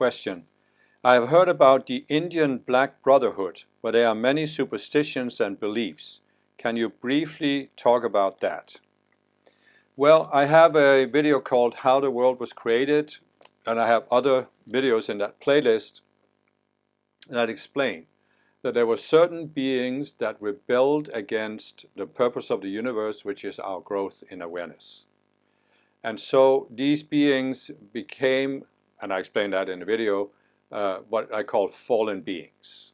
question. I have heard about the Indian Black Brotherhood, but there are many superstitions and beliefs. Can you briefly talk about that? Well, I have a video called How the World Was Created, and I have other videos in that playlist that explain that there were certain beings that rebelled against the purpose of the universe, which is our growth in awareness. And so these beings became, and I explained that in the video, what I call fallen beings.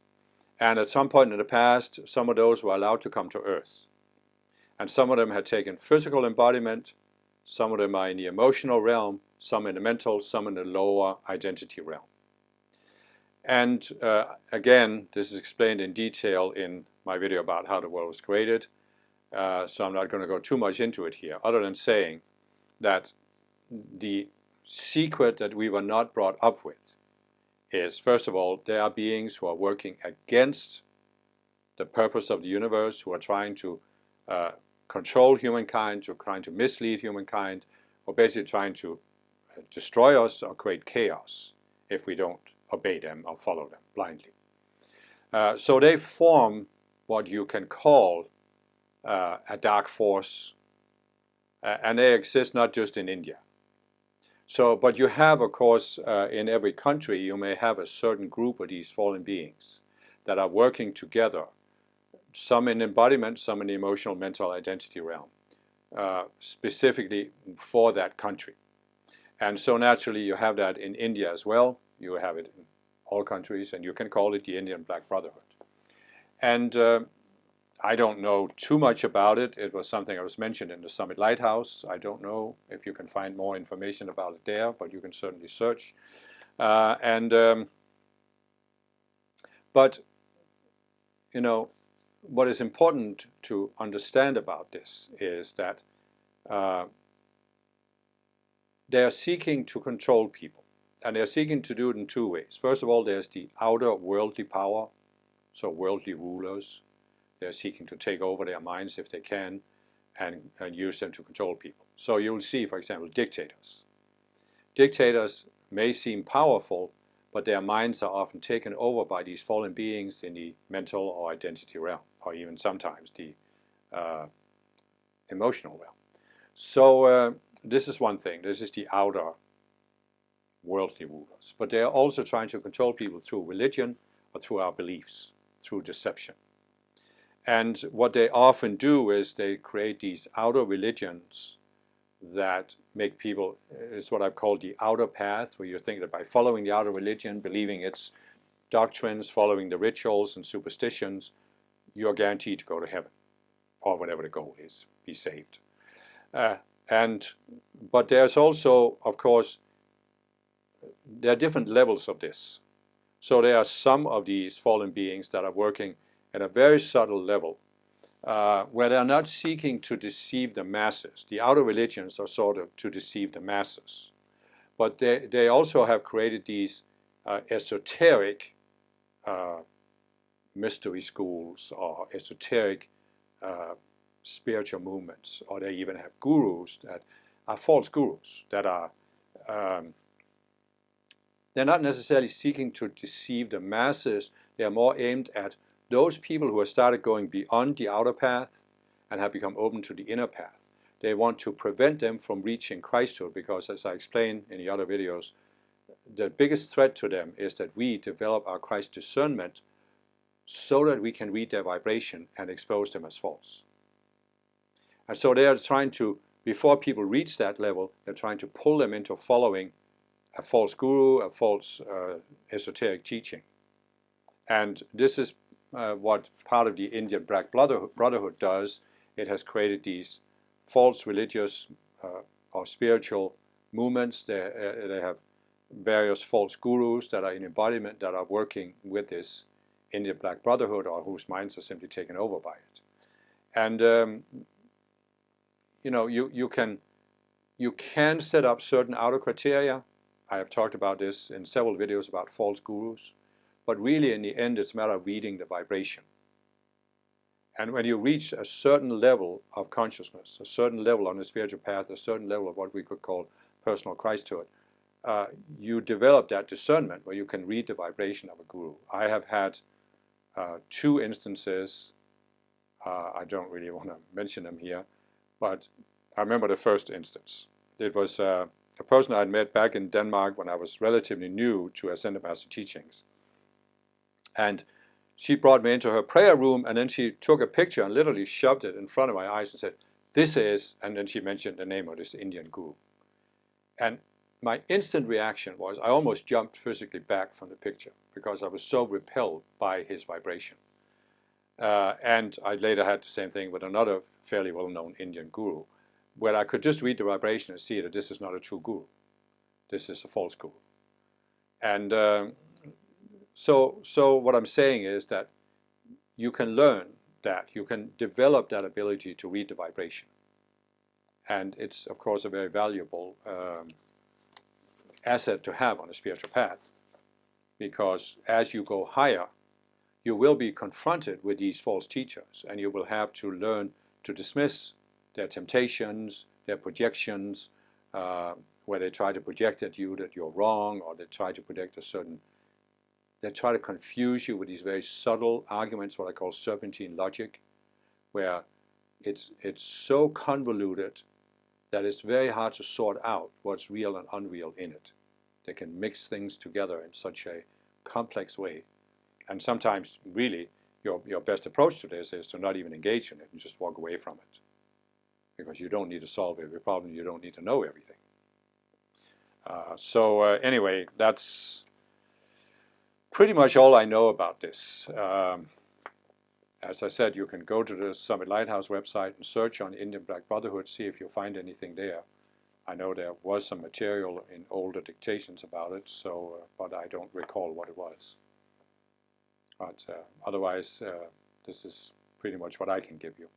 And at some point in the past, some of those were allowed to come to Earth. And some of them had taken physical embodiment, some of them are in the emotional realm, some in the mental, some in the lower identity realm. And again, this is explained in detail in my video about how the world was created, so I'm not going to go too much into it here, other than saying that the secret that we were not brought up with is, first of all, there are beings who are working against the purpose of the universe, who are trying to control humankind, who are trying to mislead humankind, or basically trying to destroy us or create chaos if we don't obey them or follow them blindly. So they form what you can call a dark force, and they exist not just in India. So, but you have, of course, in every country, you may have a certain group of these fallen beings that are working together, some in embodiment, some in the emotional, mental identity realm, specifically for that country. And so naturally you have that in India as well. You have it in all countries, and you can call it the Indian Black Brotherhood. And I don't know too much about it. It was something that was mentioned in the Summit Lighthouse. I don't know if you can find more information about it there, but you can certainly search. But, you know, what is important to understand about this is that they are seeking to control people. And they are seeking to do it in two ways. First of all, there's the outer worldly power, so worldly rulers. They're seeking to take over their minds if they can and use them to control people. So you'll see, for example, dictators. Dictators may seem powerful, but their minds are often taken over by these fallen beings in the mental or identity realm, or even sometimes the emotional realm. So this is one thing. This is the outer worldly rulers. But they are also trying to control people through religion or through our beliefs, through deception. And what they often do is they create these outer religions that make people, is what I've called the outer path, where you think that by following the outer religion, believing its doctrines, following the rituals and superstitions, you're guaranteed to go to heaven, or whatever the goal is, be saved. But there's also, of course, there are different levels of this. So there are some of these fallen beings that are working at a very subtle level, where they are not seeking to deceive the masses. The outer religions are sort of to deceive the masses. But they also have created these esoteric mystery schools or esoteric spiritual movements, or they even have gurus that are false gurus that are they're not necessarily seeking to deceive the masses. They are more aimed at those people who have started going beyond the outer path and have become open to the inner path. They want to prevent them from reaching Christhood because, as I explained in the other videos, the biggest threat to them is that we develop our Christ discernment so that we can read their vibration and expose them as false. And so they are trying to, before people reach that level, they're trying to pull them into following a false guru, a false esoteric teaching. And this is what part of the Indian Black Brotherhood does. It has created these false religious or spiritual movements. They have various false gurus that are in embodiment that are working with this Indian Black Brotherhood, or whose minds are simply taken over by it. And you know, you can set up certain outer criteria. I have talked about this in several videos about false gurus, but really in the end it's a matter of reading the vibration. And when you reach a certain level of consciousness, a certain level on the spiritual path, a certain level of what we could call personal Christhood, you develop that discernment where you can read the vibration of a guru. I have had 2 instances. I don't really want to mention them here, but I remember the first instance. It was a person I had met back in Denmark when I was relatively new to Ascended Master teachings. And she brought me into her prayer room, and then she took a picture and literally shoved it in front of my eyes and said, "This is," and then she mentioned the name of this Indian guru. And my instant reaction was I almost jumped physically back from the picture because I was so repelled by his vibration. And I later had the same thing with another fairly well-known Indian guru, where I could just read the vibration and see that this is not a true guru. This is a false guru. And so what I'm saying is that you can learn that, you can develop that ability to read the vibration. And it's, of course, a very valuable asset to have on a spiritual path, because as you go higher, you will be confronted with these false teachers, and you will have to learn to dismiss their temptations, their projections, where they try to project at you that you're wrong, or they try to project they try to confuse you with these very subtle arguments, what I call serpentine logic, where it's so convoluted that it's very hard to sort out what's real and unreal in it. They can mix things together in such a complex way. And sometimes, really, your best approach to this is to not even engage in it and just walk away from it. Because you don't need to solve every problem, you don't need to know everything. Anyway, that's pretty much all I know about this. As I said, you can go to the Summit Lighthouse website and search on Indian Black Brotherhood, see if you find anything there. I know there was some material in older dictations about it, but I don't recall what it was. But otherwise, this is pretty much what I can give you.